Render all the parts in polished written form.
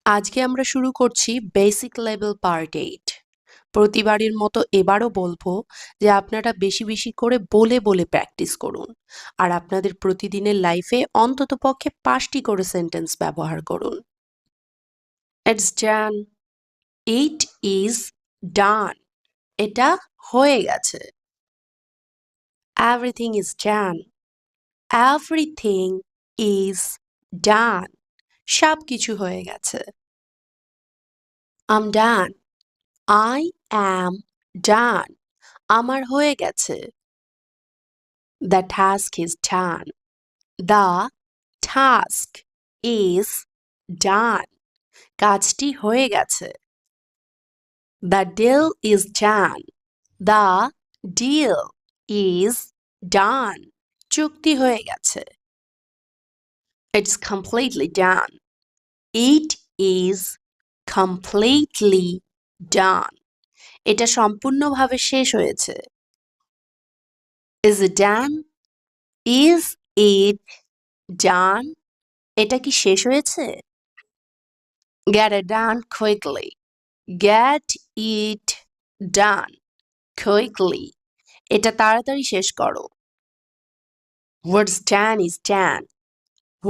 আজকে আমরা শুরু করছি বেসিক লেভেল পার্ট 8। প্রতিবারের মতো এবারও বলবো যে আপনারা বেশি বেশি করে বলে বলে প্র্যাকটিস করুন আর আপনাদের প্রতিদিনের লাইফে অন্ততপক্ষে 5টি করে সেন্টেন্স ব্যবহার করুন। It's done, it is done, এটা হয়ে গেছে। Everything is done, everything is done, সব কিছু হয়ে গেছে। আম ডান, I am done. আমার হয়ে গেছে। The task is done. The task is done. কাজটি হয়ে গেছে। The deal is done. The deal is done. চুক্তি হয়ে গেছে। It's completely done. It is completely done. এটা সম্পূর্ণভাবে শেষ হয়েছে। Is it done? Is it done? এটা কি শেষ হয়েছে? Get it done quickly. Get it done quickly. এটা তাড়াতাড়ি শেষ করো। What's done is done.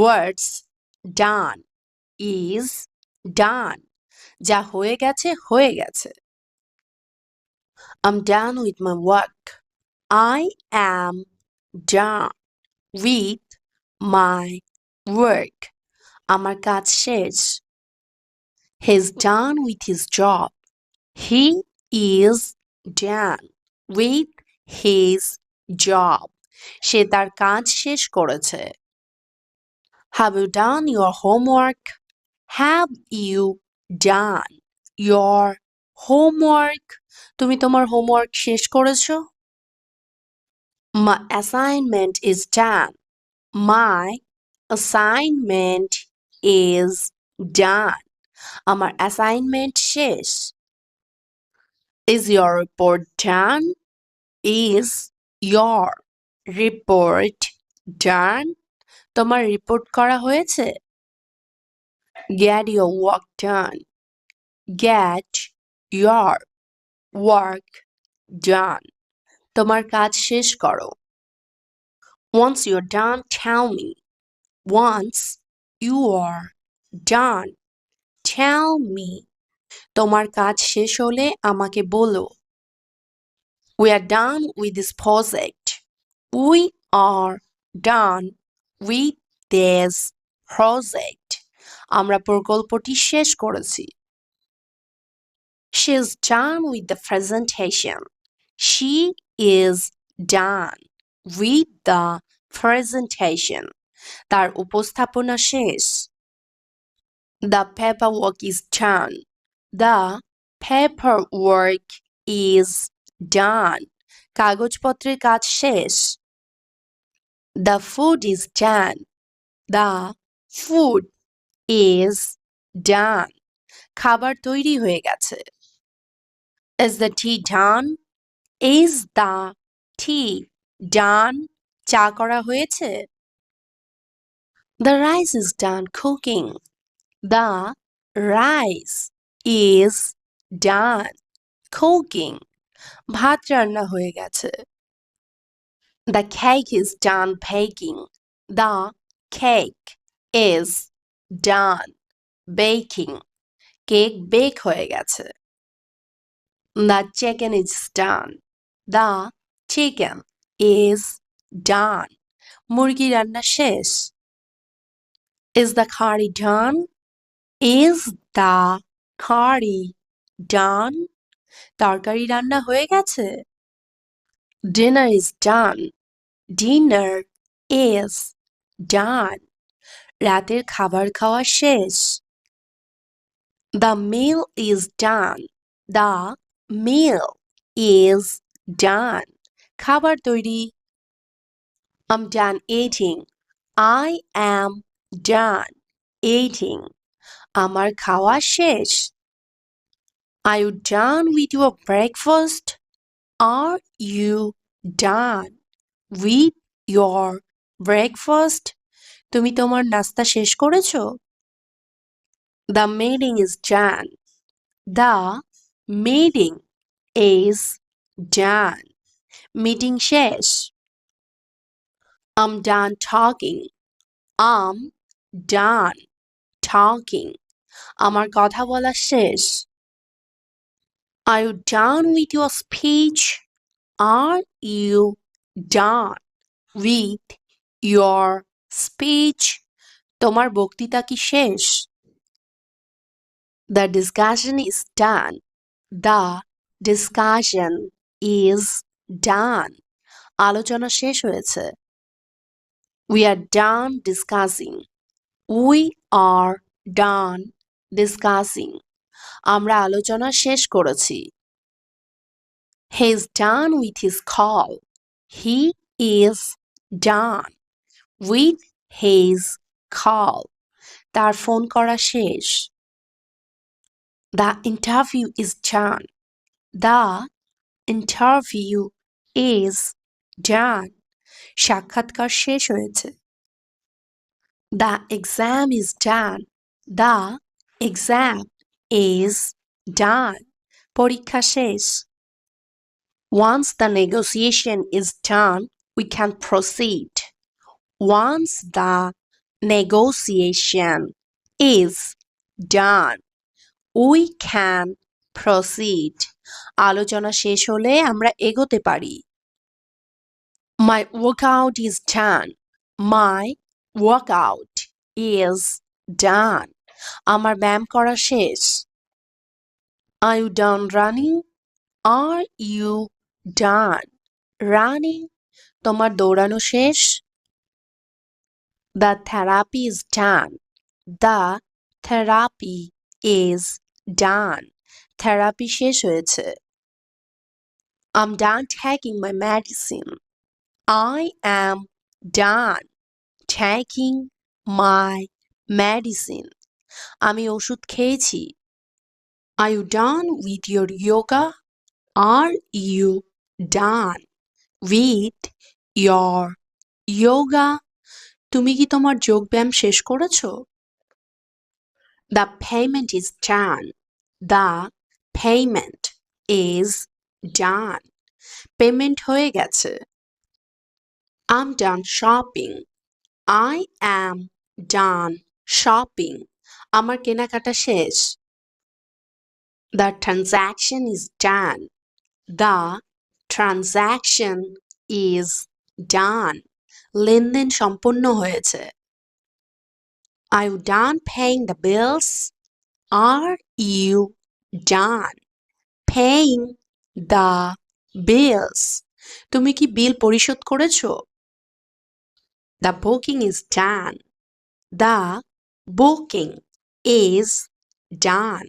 What's done is done. যা হয়ে গেছে হয়ে গেছে। I'm done with my work. I am done with my work. আমার কাজ শেষ। He's done with his job. He is done with his job. সে তার কাজ শেষ করেছে। Have you done your homework? Have you done your homework? তুমি তোমার homework শেষ করেছো? My assignment is done. My assignment is done. আমার অ্যাসাইনমেন্ট শেষ। Is your report done? Is your report done? তোমার রিপোর্ট করা হয়েছে? Get your work done. Get your work done. তোমার কাজ শেষ করো। Once you're done, tell me. Once you are done, tell me. তোমার কাজ শেষ হলে আমাকে বলো। We are done with this project. We are done with this project. আমরা প্রকল্পটি শেষ করেছি। She is done with the presentation. She is done with the presentation. তার উপস্থাপনা শেষ। The paperwork is done. The paperwork is done. কাগজপত্রের কাজ শেষ। The food is done. The food is done. খাবার তৈরি হয়ে গেছে। Is the tea done? Is the tea done? চা করা হয়েছে? The rice is done cooking. The rice is done cooking. ভাত রান্না হয়ে গেছে। The cake is done baking. The cake is done baking. Cake bake হয়ে গেছে। The chicken is done. The chicken is done. মুরগি রান্না শেষ। Is the curry done? Is the curry done? তরকারি রান্না হয়ে গেছে। Dinner is done. Dinner is done. রাতের খাবার খাওয়া শেষ। The meal is done. The meal is done. খাবার তৈরি। I'm done eating. I am done eating. আমার খাওয়া শেষ। Are you done with your breakfast? Are you done with your breakfast? তুমি তোমার নাস্তা শেষ করেছো? The meeting is done. The meeting is done. Meeting শেষ. I'm done talking. I'm done talking. আমার কথা বলা শেষ. Are you done with your speech? Are you done with your speech? তোমার বক্তৃতা কি শেষ? The discussion is done. The discussion is done. আলোচনা শেষ হয়েছে. We are done discussing. We are done discussing. আমরা আলোচনা শেষ করেছি. He is done with his call. He is done with his call. তার ফোন করা শেষ. The interview is done. The interview is done. সাক্ষাৎকার শেষ হয়েছে. The exam is done. The exam is done. পরীক্ষা শেষ. Once the negotiation is done, we can proceed. Once the negotiation is done, we can proceed. আলোচনা শেষ হলে আমরা এগোতে পারি. My workout is done. My workout is done. আমার ব্যায়াম করা শেষ. Are you done running? Are you done running? তোমার দৌড়ানো শেষ. The therapy is done. The therapy is done. Therapy শেষ হয়েছে. I'm done taking my medicine. I am done taking my medicine. আমি ওষুধ খেয়েছি. Are you done with your yoga? Are you done with your yoga? তুমি কি তোমার যোগব্যায়াম শেষ করেছো? The payment is done. The payment is done. Payment হয়ে গেছে. I'm done shopping. I am done shopping. আমার কেনাকাটা শেষ. The transaction is done. The transaction is done. লেনদেন সম্পন্ন হয়েছে. Are you done paying the bills? Are you done paying the bills? তুমি কি বিল পরিশোধ করেছো? The booking is done. The booking is done.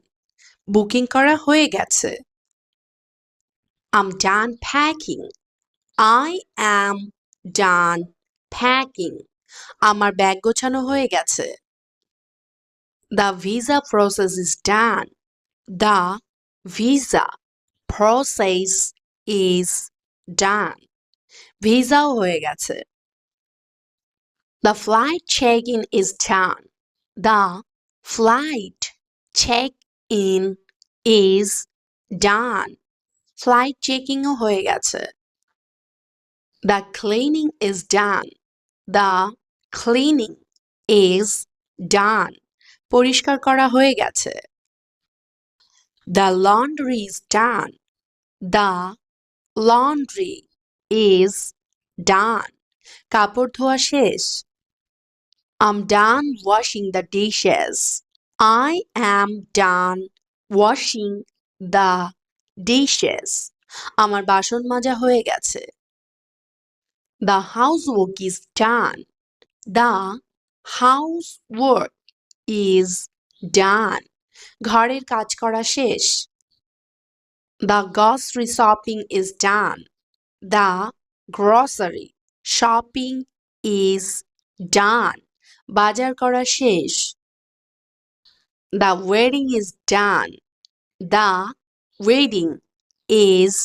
Booking করা হয়ে গেছে. I'm done packing. I am done packing. আমার ব্যাগ গোছানো হয়ে গেছে. The visa process is done. The visa process is done. ভিসাও হয়ে গেছে. The flight check-in is done. The flight check-in is done. Flight checking-ও হয়ে গেছে. The cleaning is done. The cleaning is done. পরিষ্কার করা হয়ে গেছে. The laundry is done. The laundry is done. কাপড় ধোয়া শেষ. I'm done washing the dishes. I am done washing the dishes. আমার বাসন মাজা হয়ে গেছে. The housework is done. The housework is done. ঘরের কাজ করা শেষ. The grocery shopping is done. The grocery shopping is done. বাজার করা শেষ. The wedding is done. The wedding is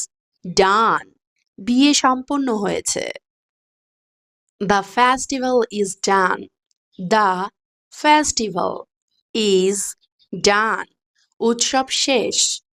done. বিয়ে সম্পন্ন হয়েছে. The festival is done. The festival is ডান। উৎসব শেষ।